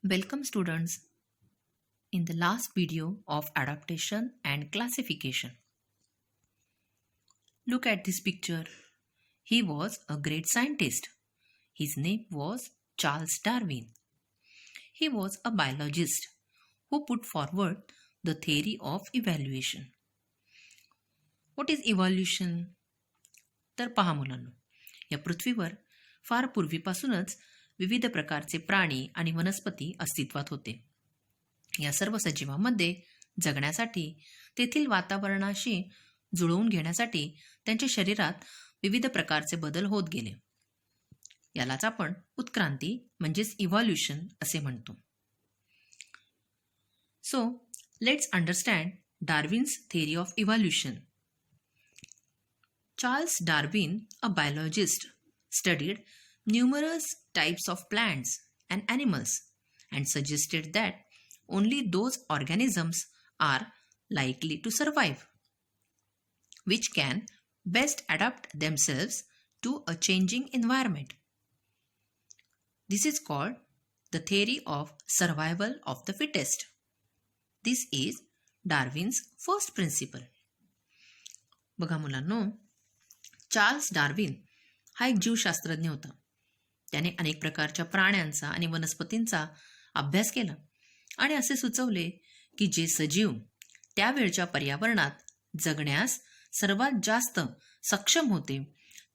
Welcome students in the last video of adaptation and classification. Look at this picture. He was a great scientist. His name was Charles Darwin. He was a biologist who put forward the theory of evolution. What is evolution? तर पहा मुलांनो, या पृथ्वीवर फार पूर्वीपासूनच विविध प्रकारचे प्राणी आणि वनस्पती अस्तित्वात होते. या सर्व सजीवांमध्ये जगण्यासाठी तेथील वातावरणाशी जुळवून घेण्यासाठी त्यांच्या शरीरात विविध प्रकारचे बदल होत गेले. यालाच आपण उत्क्रांती म्हणजेच इव्हॉल्युशन असे म्हणतो. So let's understand Darwin's theory of evolution. Charles Darwin, a biologist, studied numerous types of plants and animals and suggested that only those organisms are likely to survive, which can best adapt themselves to a changing environment. This is called the theory of survival of the fittest. This is Darwin's first principle. बघा मुलांनो, Charles Darwin हा एक जीवशास्त्रज्ञ होता. त्याने अनेक प्रकारच्या प्राण्यांचा आणि वनस्पतींचा अभ्यास केला आणि असे सुचवले की जे सजीव त्यावेळच्या पर्यावरणात जगण्यास सर्वात जास्त सक्षम होते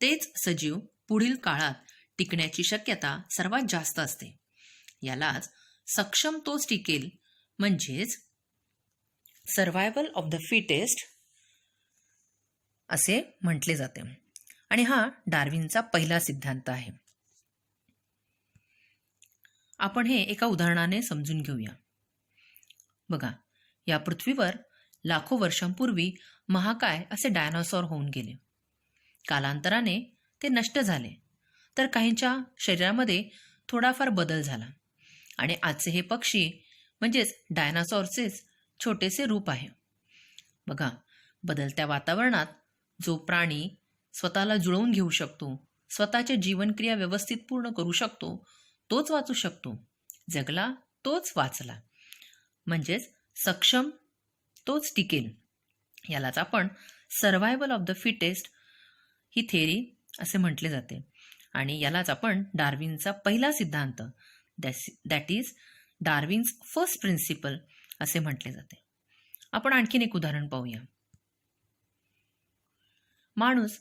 तेच सजीव पुढील काळात टिकण्याची शक्यता सर्वात जास्त असते. यालाच सक्षम तोच टिकेल म्हणजेच सर्व्हायव्हल ऑफ द फिटेस्ट असे म्हटले जाते. आणि हा डार्विनचा पहिला सिद्धांत आहे. आपण हे एका उदाहरणाने समजून घेऊया. बघा, या पृथ्वीवर लाखो वर्षांपूर्वी महाकाय असे डायनासॉर होऊन गेले. कालांतराने ते नष्ट झाले, तर काहींच्या शरीरामध्ये थोडाफार बदल झाला आणि आजचे हे पक्षी म्हणजेच डायनासॉरचेच छोटेसे रूप आहे. बघा, बदलत्या वातावरणात जो प्राणी स्वतःला जुळवून घेऊ शकतो, स्वतःच्या जीवनक्रिया व्यवस्थित पूर्ण करू शकतो, तोच वाचू शकतो. जगला तोच वाचला, म्हणजेच सक्षम तोच टिकेल. यालाच आपण सर्व्हायव्हल ऑफ द फिटेस्ट ही थेअरी असे म्हटले जाते. आणि यालाच आपण डार्विनचा पहिला सिद्धांत that is Darwin's first principle असे म्हटले जाते. आपण आणखीन एक उदाहरण पाहूया. माणूस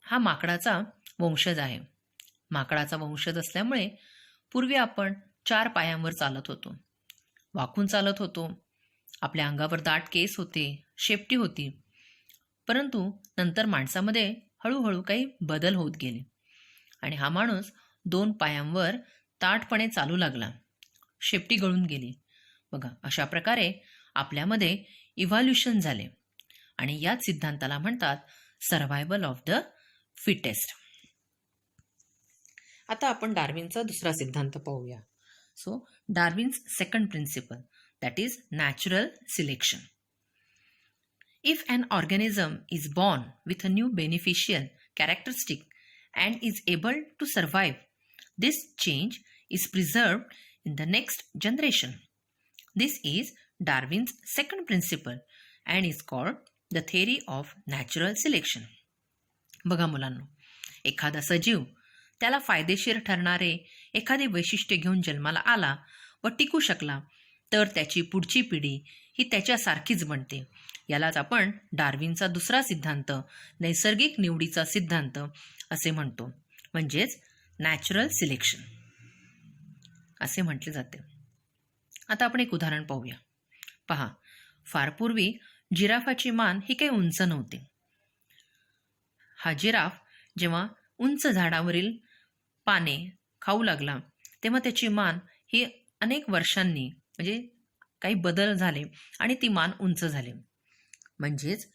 हा माकडाचा वंशज आहे. माकडाचा वंशज असल्यामुळे पूर्वी आपण 4 पायांवर चालत होतो, वाकून चालत होतो. आपल्या अंगावर दाट केस होते, शेपटी होती. परंतु नंतर माणसामध्ये हळूहळू काही बदल होत गेले आणि हा माणूस 2 पायांवर ताठपणे चालू लागला, शेपटी गळून गेली. बघा, अशा प्रकारे आपल्यामध्ये इव्हॉल्युशन झाले आणि याच सिद्धांताला म्हणतात सर्व्हायव्हल ऑफ द फिटेस्ट. आता आपण डार्विनचा दुसरा सिद्धांत पाहूया. So Darwin's second principle that is natural selection. If an organism is born with a new beneficial characteristic and is able to survive, this change is preserved in the next generation. This is Darwin's second principle and is called the theory of natural selection. बघा मुलांनो, एखादा सजीव त्याला फायदेशीर ठरणारे एखादे वैशिष्ट्य घेऊन जन्माला आला व टिकू शकला तर त्याची पुढची पिढी ही त्याच्यासारखीच बनते. यालाच आपण डार्विनचा दुसरा सिद्धांत नैसर्गिक निवडीचा सिद्धांत असे म्हणतो, म्हणजेच नॅचरल सिलेक्शन असे म्हटले जाते. आता आपण एक उदाहरण पाहूया. पहा, फार पूर्वी जिराफाची मान ही काही उंच नव्हती. हा जिराफ जेव्हा उंच झाडावरील पाने खाऊ लागला तेव्हा त्याची मान ही अनेक वर्षांनी म्हणजे काही बदल झाले आणि ती मान उंच झाली. म्हणजेच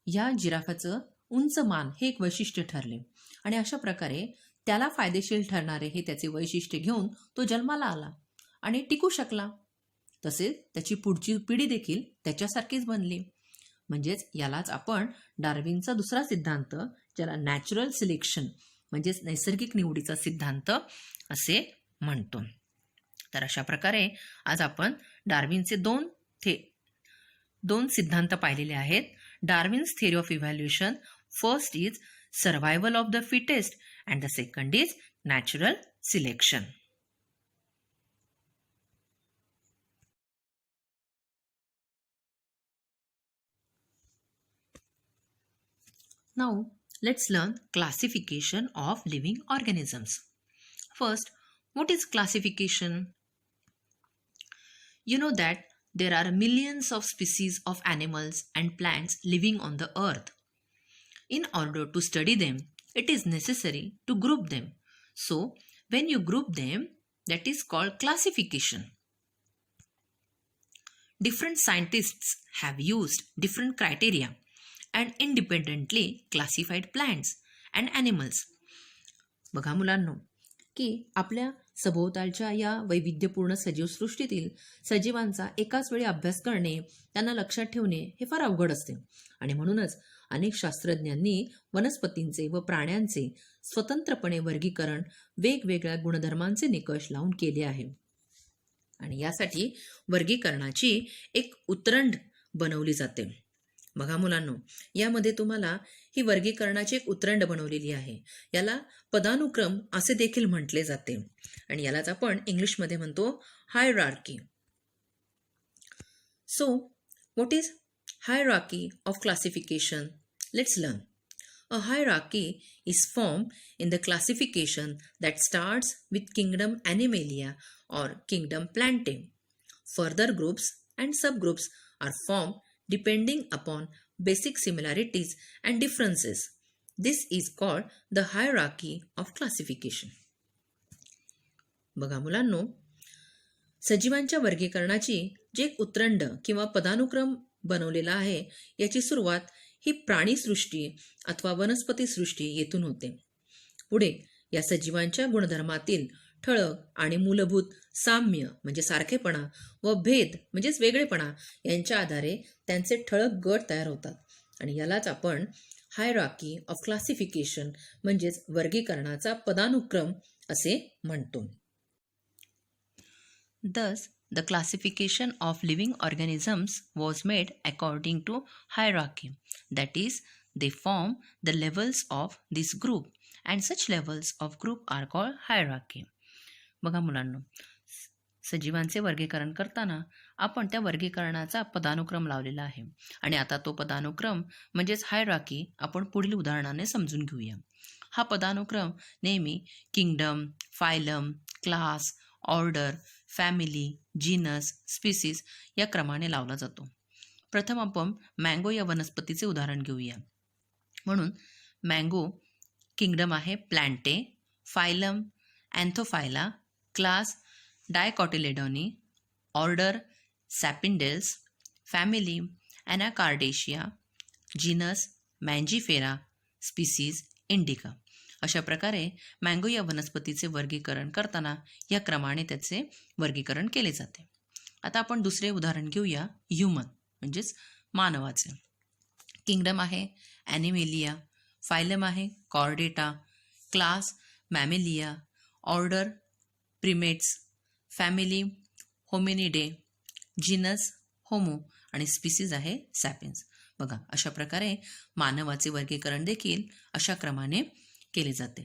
या जिराफाचं उंच मान हे एक वैशिष्ट्य ठरले आणि अशा प्रकारे त्याला फायदेशीर ठरणारे हे त्याचे वैशिष्ट्य घेऊन तो जन्माला आला आणि टिकू शकला. तसेच त्याची पुढची पिढी देखील त्याच्यासारखीच बनली. म्हणजेच यालाच आपण डार्विनचा दुसरा सिद्धांत ज्याला नॅचरल सिलेक्शन म्हणजेच नैसर्गिक निवडीचा सिद्धांत असे म्हणतो. तर अशा प्रकारे आज आपण डार्विनचे दोन सिद्धांत पाहिलेले आहेत. Darwin's theory of evaluation, first is survival of the fittest and the second is natural selection. Now, let's learn classification of living organisms. First, what is classification? You know that there are millions of species of animals and plants living on the earth. In order to study them, it is necessary to group them. So, when you group them, that is called classification. Different scientists have used different criteria and independently classified plants and animals. बघा मुलांनो, की आपल्या सभोवतालच्या या वैविध्यपूर्ण सजीवसृष्टीतील सजीवांचा एकाच वेळी अभ्यास करणे, त्यांना लक्षात ठेवणे हे फार अवघड असते. आणि म्हणूनच अनेक शास्त्रज्ञांनी वनस्पतींचे व प्राण्यांचे स्वतंत्रपणे वर्गीकरण वेगवेगळ्या गुणधर्मांचे निकष लावून केले आहे. आणि यासाठी वर्गीकरणाची एक उतरंड बनवली जाते. बघा मुलांनो, यामध्ये तुम्हाला ही वर्गीकरणाची एक उतरंड बनवलेली आहे. याला पदानुक्रम असे देखील म्हटले जाते आणि यालाच आपण इंग्लिशमध्ये म्हणतो hierarchy. So what is hierarchy of classification? Let's learn. A hierarchy is formed in the classification that starts with kingdom Animalia or kingdom Plantae. Further groups and subgroups are formed depending upon basic similarities and differences. This is called the hierarchy of classification. बघा मुलांनो, सजीवांच्या वर्गीकरणाची जे उतरंड किंवा पदानुक्रम बनवलेला आहे, याची सुरुवात ही प्राणीसृष्टी अथवा वनस्पती सृष्टी येथून होते. पुढे या सजीवांच्या गुणधर्मातील ठळक आणि मूलभूत साम्य म्हणजे सारखेपणा व भेद म्हणजेच वेगळेपणा यांच्या आधारे त्यांचे ठळक गट तयार होतात आणि यालाच आपण हायरार्की ऑफ क्लासिफिकेशन म्हणजेच वर्गीकरणाचा पदानुक्रम असे म्हणतो. Thus, the classification of living organisms was made according to hierarchy. That is, they form the levels of this group and such levels of group are called hierarchy. बघा मुलांनो, सजीवांचे वर्गीकरण करताना आपण त्या वर्गीकरणाचा पदानुक्रम लावलेला आहे आणि आता तो पदानुक्रम म्हणजेच हायरार्की आपण पुढील उदाहरणाने समजून घेऊया. हा पदानुक्रम नेहमी kingdom, phylum, class, order, family, genus, species या क्रमाने लावला जातो. प्रथम आपण मँगो या वनस्पतीचे उदाहरण घेऊया. म्हणून मँगो किंगडम आहे Plantae, phylum Anthophyta, class Dicotyledonae, order Sapindales, family Anacardiaceae, genus Mangifera, species indica. अशा प्रकारे मँगो या वनस्पतीचे वर्गीकरण करताना या क्रमाने त्याचे वर्गीकरण केले जाते. आता आपण दुसरे उदाहरण घेऊया ह्युमन म्हणजेच मानवाचे. किंगडम आहे ॲनिमेलिया, फायलम आहे Chordata, class Mammalia, order Primates, family Hominidae, genus Homo आणि स्पीसीज आहे सॅपिन्स. बघा, अशा प्रकारे मानवाचे वर्गीकरण देखील अशा क्रमाने केले जाते.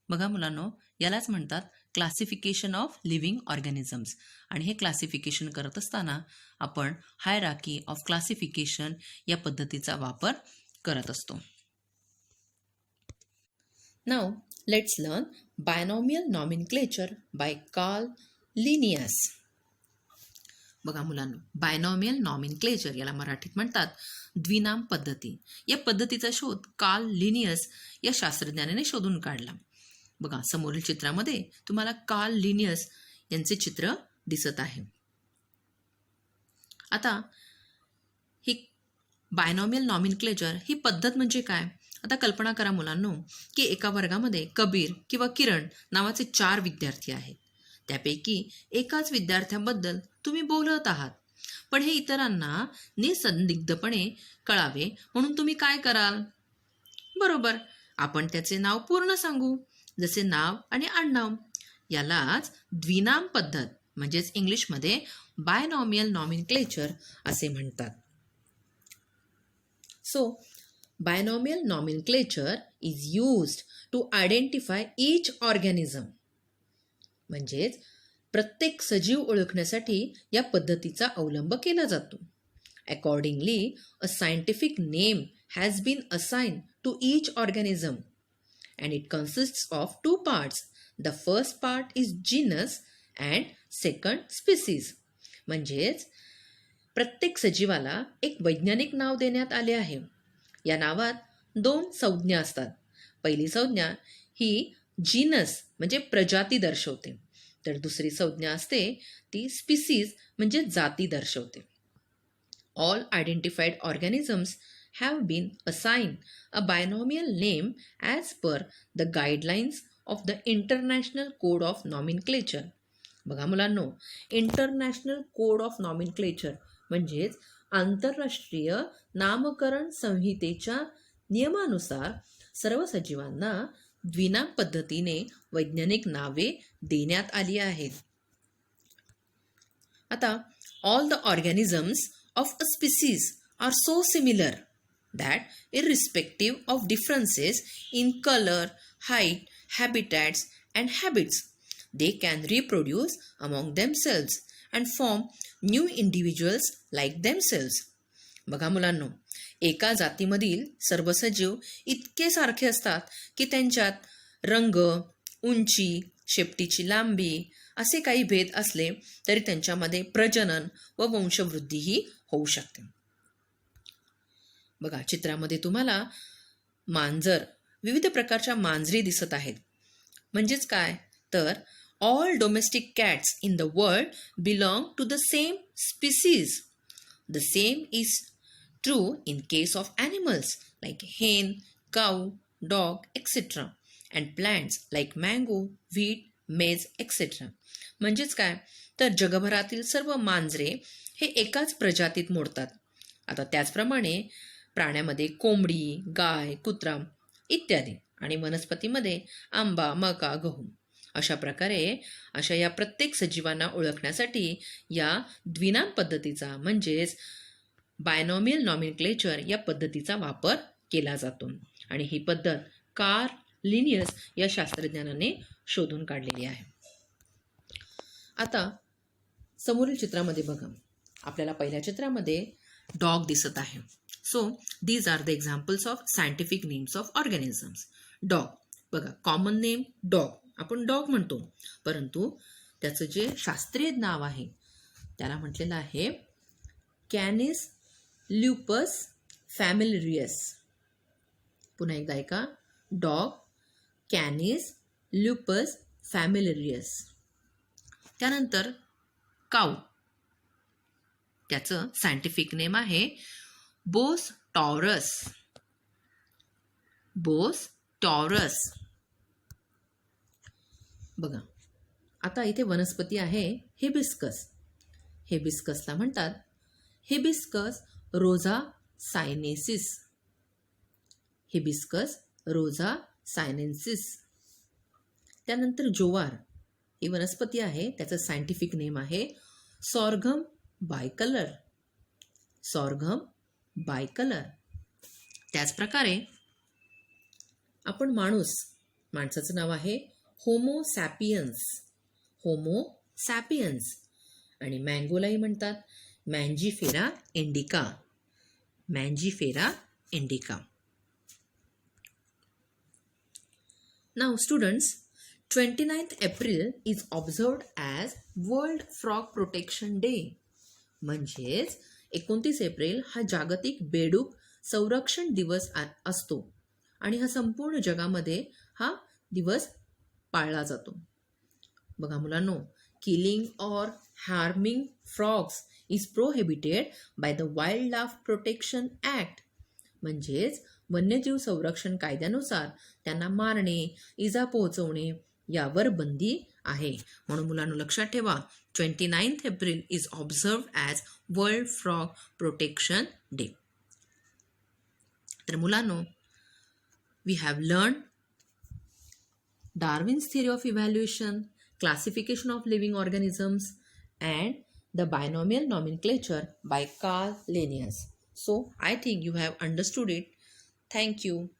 बघा मुलांनो, यालाच म्हणतात क्लासिफिकेशन ऑफ लिव्हिंग ऑर्गॅनिझम्स आणि हे क्लासिफिकेशन करत असताना आपण हायरार्की ऑफ क्लासिफिकेशन या पद्धतीचा वापर करत असतो. Now let's learn binomial nomenclature by Carl Linnaeus. बघा मुलांनो, बायनॉमियल नॉमेनक्लेचर याला मराठीत म्हणतात द्विनाम पद्धती. या पद्धतीचा शोध कार्ल लिनियस या शास्त्रज्ञाने शोधून काढला. बघा, समोरील चित्रामध्ये तुम्हाला कार्ल लिनियस यांचे चित्र दिसत आहे. आता ही बायनॉमियल नॉमेनक्लेचर ही पद्धत म्हणजे काय? आता कल्पना करा मुलांनो, की एका वर्गामध्ये कबीर किंवा किरण नावाचे 4 विद्यार्थी आहेत. त्यापैकी एकाच विद्यार्थ्यांबद्दल तुम्ही बोलत आहात, पण हे इतरांना निसंदिग्धपणे कळावे म्हणून तुम्ही काय कराल? बरोबर, आपण त्याचे नाव पूर्ण सांगू, जसे नाव आणि आडनाव. यालाच द्विनाम पद्धत म्हणजेच इंग्लिशमध्ये बायनॉमियल नॉमिनक्लेचर असे म्हणतात. So binomial nomenclature is used to identify each organism. म्हणजेच प्रत्येक सजीव ओळखण्यासाठी या पद्धतीचा अवलंब केला जातो. Accordingly, a scientific name has been assigned to each organism and it consists of two parts. The first part is genus and second species. म्हणजेच प्रत्येक सजीवाला एक वैज्ञानिक नाव देण्यात आले आहे. या नावात 2 संज्ञा असतात. पहिली संज्ञा ही जीनस म्हणजे प्रजाती दर्शवते, तर दुसरी संज्ञा असते ती स्पीसीज म्हणजे जाती दर्शवते. All identified organisms have been assigned a binomial name as per the guidelines of the International Code of Nomenclature. बघा मुलांनो, इंटरनॅशनल कोड ऑफ नॉमिनक्लेचर म्हणजेच आंतरराष्ट्रीय नामकरण संहितेच्या नियमानुसार सर्व सजीवांना द्विनाम पद्धतीने वैज्ञानिक नावे देण्यात आली आहेत. आता all the organisms of a species are so similar that irrespective of differences in color, height, habitats and habits, they can reproduce among themselves and form new individuals like themselves. बघा मुलांनो, एका जातीमधील सर्व सजीव इतके सारखे असतात की त्यांच्यात रंग, उंची, शेपटीची लांबी असे काही भेद असले तरी त्यांच्यामध्ये प्रजनन व वंशवृद्धीही होऊ शकते. बघा चित्रामध्ये तुम्हाला मांजर, विविध प्रकारच्या मांजरी दिसत आहेत. म्हणजेच काय तर all domestic cats in the world belong to the same species. The same is true in case of animals like hen, cow, dog etcetera and plants like mango, wheat, maize etcetera. म्हणजेच काय तर जगभरातील सर्व मांजरे हे एकाच प्रजातीत मोडतात. आता त्याचप्रमाणे प्राण्यामध्ये कोंबडी, गाय, कुत्रा इत्यादी आणि वनस्पतीमध्ये आंबा, मका, गहू अशा प्रकारे अशा या प्रत्येक सजीवांना ओळखण्यासाठी या द्विनाम पद्धतीचा म्हणजेच बायनॉमियल नॉमिनक्लेचर या पद्धतीचा वापर केला जातो. आणि ही पद्धत कार्ल लिनियस या शास्त्रज्ञानाने शोधून काढलेली आहे. आता समोरील चित्रामध्ये बघा, आपल्याला पहिल्या चित्रामध्ये डॉग दिसत आहे. So these are the examples of scientific names of organisms. Dog बघा, कॉमन नेम डॉग, आपण डॉग म्हणतो, परंतु त्याचं जे शास्त्रीय नाव आहे त्याला म्हटलेलं आहे कॅनिस ल्युपस फॅमिलिरियस. पुन्हा एकदा ऐका, डॉग कॅनिस ल्युपस फॅमिलिरियस. त्यानंतर काऊ, त्याचं सायंटिफिक नेम आहे बोस टॉरस. बोस टॉरस. बघा आता इथे वनस्पती आहे हिबिस्कस. हिबिस्कसला म्हणतात हिबिस्कस रोझा सायनेसिस. हिबिस्कस रोझा सायनेन्सिस. त्यानंतर जोवार ही वनस्पती आहे, त्याचं सायंटिफिक नेम आहे सॉर्गम बायकलर. Sorghum bicolour. त्याचप्रकारे आपण माणसाचं नाव आहे होमो सॅपियन्स. Homo sapiens. आणि मँगोलाही म्हणतात Mangifera indica. Mangifera indica. Now students, 29th April is observed as World Frog Protection Day. म्हणजेच 29 एप्रिल हा जागतिक बेडूक संरक्षण दिवस असतो आणि हा संपूर्ण जगामध्ये हा दिवस पाळला जातो. बघा मुलांनो, किलिंग और harming frogs is prohibited by the wild life protection act. म्हणजेच वन्यजीव संरक्षण कायद्यानुसार त्यांना मारणे, इजा पोहोचवणे यावर बंदी आहे. म्हणून मुलांनो लक्षात ठेवा, 29th April is observed as world frog protection day. तर मुलांनो, we have learn Darwin's theory of evaluation, classification of living organisms, and the binomial nomenclature by Carl Linnaeus. So I think you have understood it. Thank you.